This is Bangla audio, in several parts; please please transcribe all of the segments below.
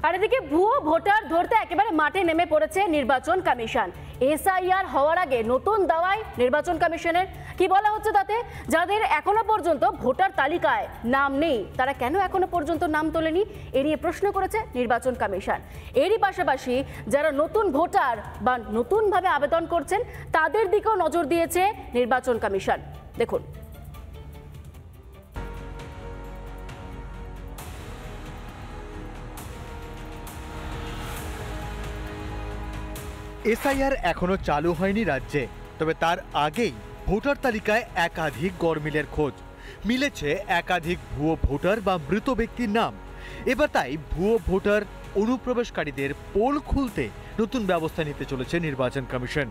আর এদিকে ভুয়ো ভোটার ধরতে একেবারে মাঠে নেমে পড়েছে নির্বাচন কমিশন। এসআইআর হওয়ার আগে নতুন দাওয়ায় নির্বাচন কমিশনের কি বলা হচ্ছে তাতে, যাদের এখনো পর্যন্ত ভোটার তালিকায় নাম নেই তারা কেন এখনো পর্যন্ত নাম তোলেনি, এ নিয়ে প্রশ্ন করেছে নির্বাচন কমিশন। এরই পাশাপাশি যারা নতুন ভোটার বা নতুনভাবে আবেদন করছেন তাদের দিকেও নজর দিয়েছে নির্বাচন কমিশন। দেখুন, এসআইআর এখনো চালু হয়নি রাজ্যে, তবে তার আগেই ভোটার তালিকায় একাধিক গরমিলের খোঁজ মিলেছে, একাধিক ভুয়ো ভোটার বা মৃত ব্যক্তির নাম। এবার তাই ভুয়ো ভোটার অনুপ্রবেশকারীদের পোল খুলতে নতুন ব্যবস্থা নিতে চলেছে নির্বাচন কমিশন।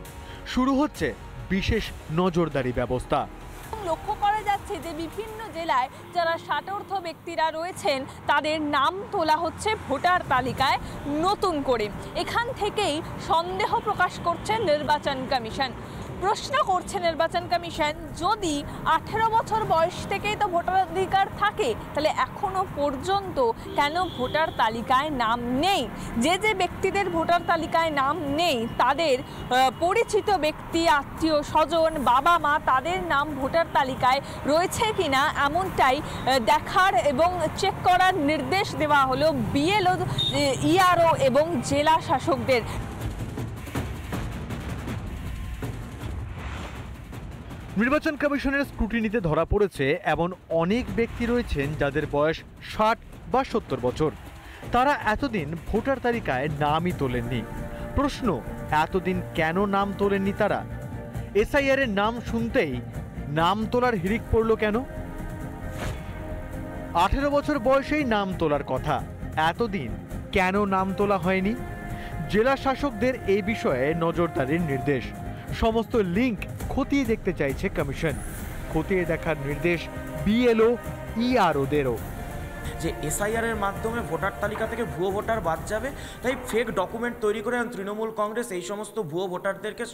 শুরু হচ্ছে বিশেষ নজরদারি ব্যবস্থা। লক্ষ্য করা যাচ্ছে যে বিভিন্ন জেলায় যারা ষাটোর্ধ্ব ব্যক্তিরা রয়েছেন তাদের নাম তোলা হচ্ছে ভোটার তালিকায় নতুন করে। এখান থেকেই সন্দেহ প্রকাশ করছে নির্বাচন কমিশন। প্রশ্ন করছে নির্বাচন কমিশন, যদি 18 বছর বয়স থেকেই তো ভোটাধিকার থাকে তাহলে এখনো পর্যন্ত কেন ভোটার তালিকায় নাম নেই? যে যে ব্যক্তিদের ভোটার তালিকায় নাম নেই তাদের পরিচিত ব্যক্তি, আত্মীয় স্বজন, বাবা মা তাদের নাম ভোটার তালিকায় রয়েছে কিনা এমনটাই দেখার এবং চেক করার নির্দেশ দেওয়া হলো বিএলও, ইআরও এবং জেলা শাসকদের। নির্বাচন কমিশনের স্ক্রুটিনিতে ধরা পড়েছে এমন অনেক ব্যক্তি রয়েছেন যাদের বয়স 60 বা 70 বছর। তারা এতদিন ভোটার তালিকায় নামই তোলেননি। প্রশ্ন, এতদিন কেন নাম তোলেননি তারা? এসআইআর এর নাম শুনতেই নাম তোলার হিড়িক পড়ল কেন? 18 বছর বয়সেই নাম তোলার কথা, এতদিন কেন নাম তোলা হয়নি? জেলা শাসকদের এই বিষয়ে নজরদারির নির্দেশ। সমস্ত লিঙ্ক খতিয়ে দেখতে চাইছে কমিশন। খতিয়ে দেখার নির্দেশ বিএলও, ইআরওদেরও। যে এসআইআর এর মাধ্যমে ভোটার তালিকা থেকে ভুয়ো ভোটার বাদ যাবে, তাই ফেক ডকুমেন্ট তৈরি করে তৃণমূল কংগ্রেস এই সমস্ত ভুয়ো ভোটারদেরকে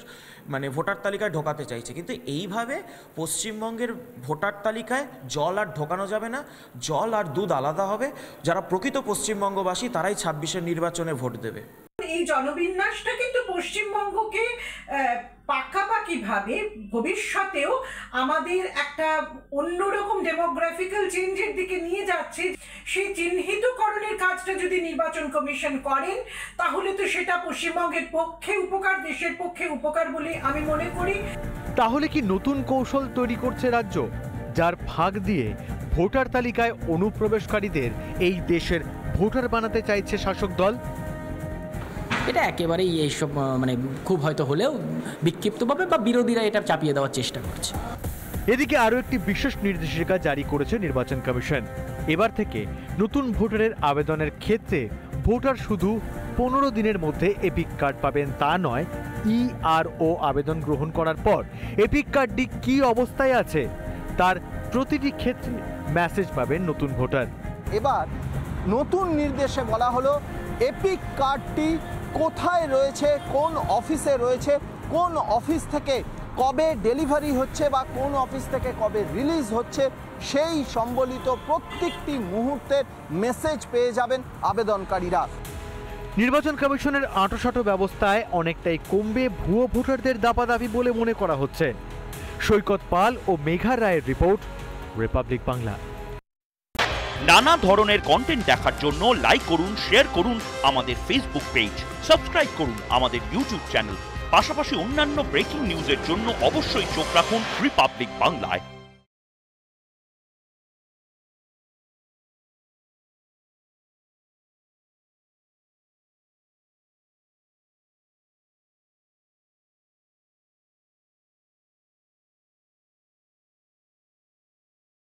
ভোটার তালিকায় ঢোকাতে চাইছে। কিন্তু এইভাবে পশ্চিমবঙ্গের ভোটার তালিকায় জল আর ঢোকানো যাবে না, জল আর দুধ আলাদা হবে। যারা প্রকৃত পশ্চিমবঙ্গবাসী তারাই 26-এর নির্বাচনে ভোট দেবে। এই জনবিন্যাসটা কিন্তু পশ্চিমবঙ্গকে পাকাপাকিভাবে ভবিষ্যতেও আমাদের একটা অন্যরকম ডেমোগ্রাফিক্যাল চেঞ্জের দিকে নিয়ে যাচ্ছে। সেই চিহ্নিতকরণের কাজটা যদি নির্বাচন কমিশন করেন তাহলে তো সেটা পশ্চিমবঙ্গের পক্ষে উপকার, দেশের পক্ষে উপকার বলে আমি মনে করি। তাহলে কি নতুন কৌশল তৈরি করছে রাজ্য, যার ফাঁক দিয়ে ভোটার তালিকায় অনুপ্রবেশকারীদের এই দেশের ভোটার বানাতে চাইছে শাসক দল? এটা একেবারেই এইসব খুব হয়তো হলেও বিক্ষিপ্তভাবে বা বিরোধীরা এটা চাপিয়ে দেওয়ার চেষ্টা করছে। এদিকে আরও একটি বিশেষ নির্দেশিকা জারি করেছে নির্বাচন কমিশন। এবার থেকে নতুন ভোটারের আবেদনের ক্ষেত্রে ভোটার শুধু 15 দিনের মধ্যে এপিক কার্ড পাবেন তা নয়, ইআরও আবেদন গ্রহণ করার পর এপিক কার্ডটি কী অবস্থায় আছে তার প্রতিটি ক্ষেত্রে মেসেজ পাবেন নতুন ভোটার। এবার নতুন নির্দেশে বলা হলো এপিক কার্ডটি কোথায় রয়েছে, কোন অফিসে রয়েছে, কোন অফিস থেকে কবে ডেলিভারি হচ্ছে বা কোন অফিস থেকে কবে রিলিজ হচ্ছে, সেই সম্বলিত প্রত্যেকটি মুহূর্তের মেসেজ পেয়ে যাবেন আবেদনকারীরা। নির্বাচন কমিশনের আঁটোসাঁটো ব্যবস্থায় অনেকটাই কমবে ভুয়ো ভোটারদের দাপাদাপি বলে মনে করা হচ্ছে। সৈকত পাল ও মেঘা রায়ের রিপোর্ট, রিপাবলিক বাংলা। নানা ধরনের কন্টেন্ট দেখার জন্য লাইক করুন, শেয়ার করুন আমাদের ফেসবুক পেজ, সাবস্ক্রাইব করুন আমাদের ইউটিউব চ্যানেল। পাশাপাশি অন্যান্য ব্রেকিং নিউজের জন্য অবশ্যই চোখ রাখুন রিপাবলিক বাংলায়।